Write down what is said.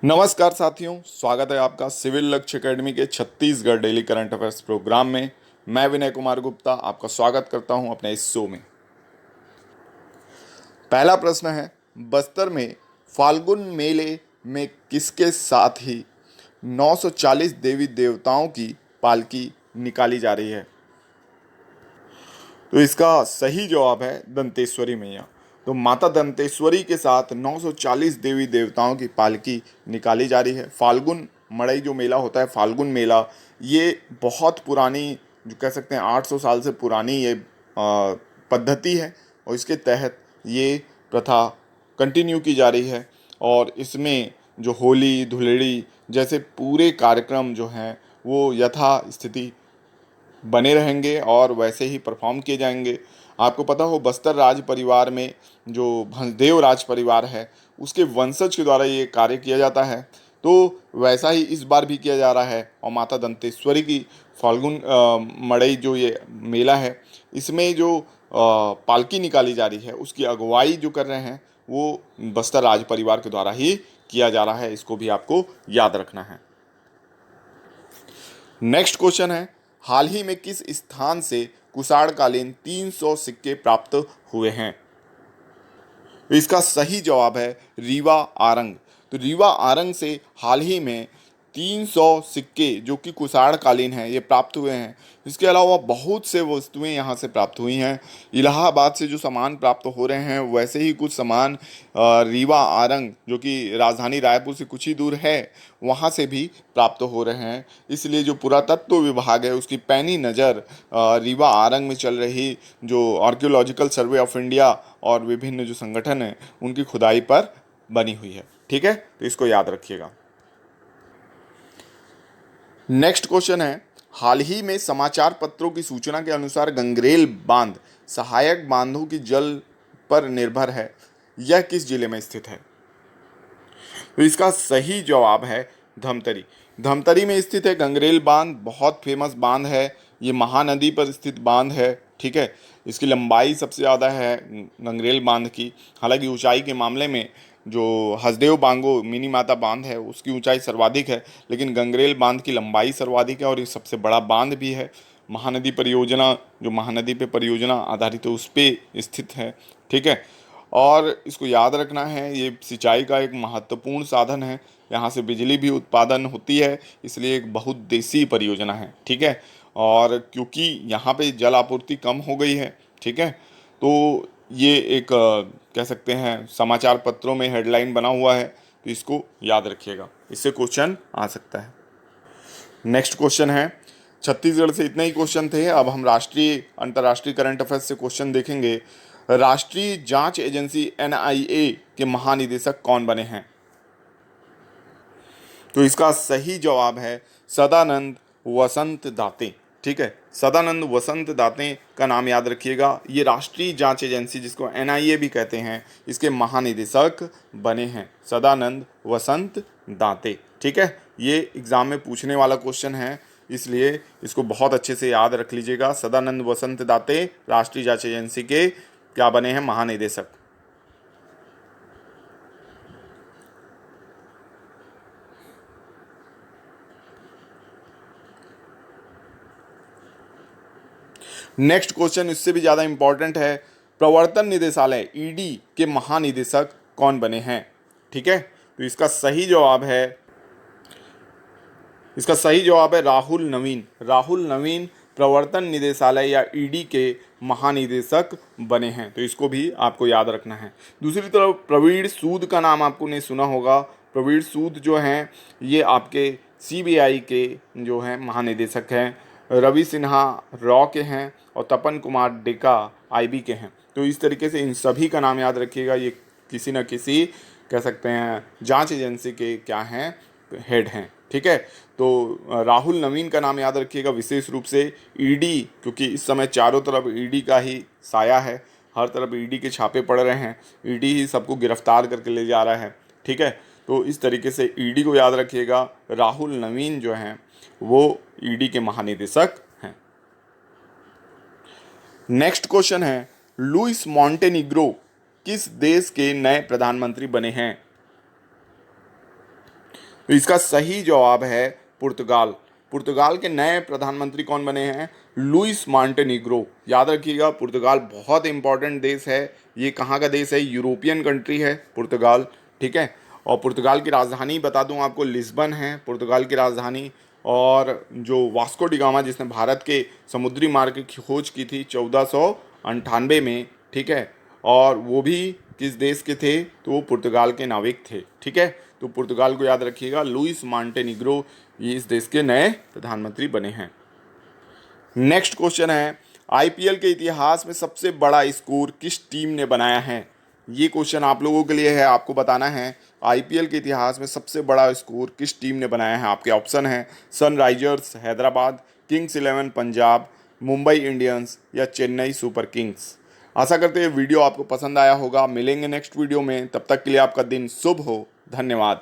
नमस्कार साथियों, स्वागत है आपका सिविल लक्ष्य एकेडमी के Chhattisgarh daily current affairs program में। मैं विनय कुमार गुप्ता आपका स्वागत करता हूं अपने इस शो में। पहला प्रश्न है, बस्तर में फाल्गुन मेले में किसके साथ ही 940 देवी देवताओं की पालकी निकाली जा रही है? तो इसका सही जवाब है दंतेश्वरी मैया। तो माता दंतेश्वरी के साथ 940 देवी देवताओं की पालकी निकाली जा रही है। फाल्गुन मड़ई जो मेला होता है, फाल्गुन मेला, ये बहुत पुरानी, जो कह सकते हैं 800 साल से पुरानी ये पद्धति है और इसके तहत ये प्रथा कंटिन्यू की जा रही है। और इसमें जो होली धुलेड़ी जैसे पूरे कार्यक्रम जो हैं वो यथा स्थिति बने रहेंगे और वैसे ही परफॉर्म किए जाएंगे। आपको पता हो, बस्तर राज परिवार में जो भंसदेव राज परिवार है उसके वंशज के द्वारा ये कार्य किया जाता है। तो वैसा ही इस बार भी किया जा रहा है और माता दंतेश्वरी की फाल्गुन मड़ई जो ये मेला है, इसमें जो पालकी निकाली जा रही है उसकी अगुवाई जो कर रहे हैं वो बस्तर राज परिवार के द्वारा ही किया जा रहा है। इसको भी आपको याद रखना है। नेक्स्ट क्वेश्चन है, हाल ही में किस स्थान से कुषाणकालीन 300 सिक्के प्राप्त हुए हैं? तो इसका सही जवाब है रीवा आरंग। तो रीवा आरंग से हाल ही में 300 सिक्के जो कि कुषाणकालीन हैं ये प्राप्त हुए हैं। इसके अलावा बहुत से वस्तुएं यहाँ से प्राप्त हुई हैं। इलाहाबाद से जो सामान प्राप्त हो रहे हैं वैसे ही कुछ सामान रीवा आरंग जो कि राजधानी रायपुर से कुछ ही दूर है वहाँ से भी प्राप्त हो रहे हैं। इसलिए जो पुरातत्व विभाग है उसकी पैनी नज़र रीवा आरंग में चल रही जो आर्कियोलॉजिकल सर्वे ऑफ इंडिया और विभिन्न जो संगठन हैं उनकी खुदाई पर बनी हुई है। ठीक है, तो इसको याद रखिएगा। नेक्स्ट क्वेश्चन है, हाल ही में समाचार पत्रों की सूचना के अनुसार गंगरेल बांध सहायक बांधों की जल पर निर्भर है, यह किस जिले में स्थित है? तो इसका सही जवाब है धमतरी। धमतरी में स्थित है गंगरेल बांध, बहुत फेमस बांध है। ये महानदी पर स्थित बांध है। ठीक है, इसकी लंबाई सबसे ज़्यादा है गंगरेल बांध की। हालांकि ऊंचाई के मामले में जो हसदेव बांगो मिनी माता बांध है उसकी ऊंचाई सर्वाधिक है, लेकिन गंगरेल बांध की लंबाई सर्वाधिक है और ये सबसे बड़ा बांध भी है। महानदी परियोजना, जो महानदी पे परियोजना आधारित है उस पे स्थित है। ठीक है, और इसको याद रखना है, ये सिंचाई का एक महत्वपूर्ण साधन है। यहाँ से बिजली भी उत्पादन होती है, इसलिए एक बहुत देसी परियोजना है। ठीक है, और क्योंकि यहाँ पे जल आपूर्ति कम हो गई है, ठीक है, तो ये एक कह सकते हैं समाचार पत्रों में हेडलाइन बना हुआ है, तो इसको याद रखिएगा, इससे क्वेश्चन आ सकता है। नेक्स्ट क्वेश्चन है, छत्तीसगढ़ से इतने ही क्वेश्चन थे। अब हम राष्ट्रीय अंतर्राष्ट्रीय करंट अफेयर्स से क्वेश्चन देखेंगे। राष्ट्रीय जांच एजेंसी एनआईए के महानिदेशक कौन बने हैं? तो इसका सही जवाब है सदानंद वसंत दाते। ठीक है, सदानंद वसंत दाते का नाम याद रखिएगा। ये राष्ट्रीय जांच एजेंसी जिसको एनआईए भी कहते हैं, इसके महानिदेशक बने हैं सदानंद वसंत दाते। ठीक है, ये एग्जाम में पूछने वाला क्वेश्चन है, इसलिए इसको बहुत अच्छे से याद रख लीजिएगा। सदानंद वसंत दाते राष्ट्रीय जांच एजेंसी के क्या बने हैं? महानिदेशक। नेक्स्ट क्वेश्चन इससे भी ज़्यादा इंपॉर्टेंट है, प्रवर्तन निदेशालय ईडी के महानिदेशक कौन बने हैं? ठीक है, तो इसका सही जवाब है राहुल नवीन। राहुल नवीन प्रवर्तन निदेशालय या ईडी के महानिदेशक बने हैं, तो इसको भी आपको याद रखना है। दूसरी तरफ प्रवीण सूद का नाम आपको ने सुना होगा। प्रवीण सूद जो हैं ये आपके सीबीआई के जो हैं महानिदेशक हैं। रवि सिन्हा रॉ के हैं और तपन कुमार डेका आईबी के हैं। तो इस तरीके से इन सभी का नाम याद रखिएगा। ये किसी न किसी कह सकते हैं जांच एजेंसी के क्या हैं? हेड हैं। ठीक है, तो राहुल नवीन का नाम याद रखिएगा विशेष रूप से। ईडी, क्योंकि इस समय चारों तरफ ईडी का ही साया है, हर तरफ ईडी के छापे पड़ रहे हैं, ईडी ही सबको गिरफ्तार करके ले जा रहा है। ठीक है, तो इस तरीके से ईडी को याद रखिएगा। राहुल नवीन जो हैं वो ईडी के महानिदेशक हैं। नेक्स्ट क्वेश्चन है, लुइस मॉन्टेनिग्रो किस देश के नए प्रधानमंत्री बने हैं? तो इसका सही जवाब है पुर्तगाल। पुर्तगाल के नए प्रधानमंत्री कौन बने हैं? Luis Montenegro. याद रखिएगा, पुर्तगाल बहुत इंपॉर्टेंट देश है। ये कहाँ का देश है? यूरोपियन कंट्री है पुर्तगाल, ठीक है। और पुर्तगाल की राजधानी बता दूं आपको, लिस्बन है पुर्तगाल की राजधानी। और जो वास्को डी गामा, जिसने भारत के समुद्री मार्ग की खोज की थी 1498 में, ठीक है, और वो भी किस देश के थे? तो वो पुर्तगाल के नाविक थे, ठीक है। तो पुर्तगाल को याद रखिएगा, लुइस मॉन्टेनिग्रो ये इस देश के नए प्रधानमंत्री बने हैं। नेक्स्ट क्वेश्चन है, आईपीएल के इतिहास में सबसे बड़ा स्कोर किस टीम ने बनाया है? ये क्वेश्चन आप लोगों के लिए है, आपको बताना है आईपीएल के इतिहास में सबसे बड़ा स्कोर किस टीम ने बनाया है। आपके ऑप्शन है Sunrisers Hyderabad, Kings 11 Punjab, Mumbai Indians या चेन्नई सुपर किंग्स। आशा करते हैं वीडियो आपको पसंद आया होगा। मिलेंगे नेक्स्ट वीडियो में, तब तक के लिए आपका दिन शुभ हो। धन्यवाद।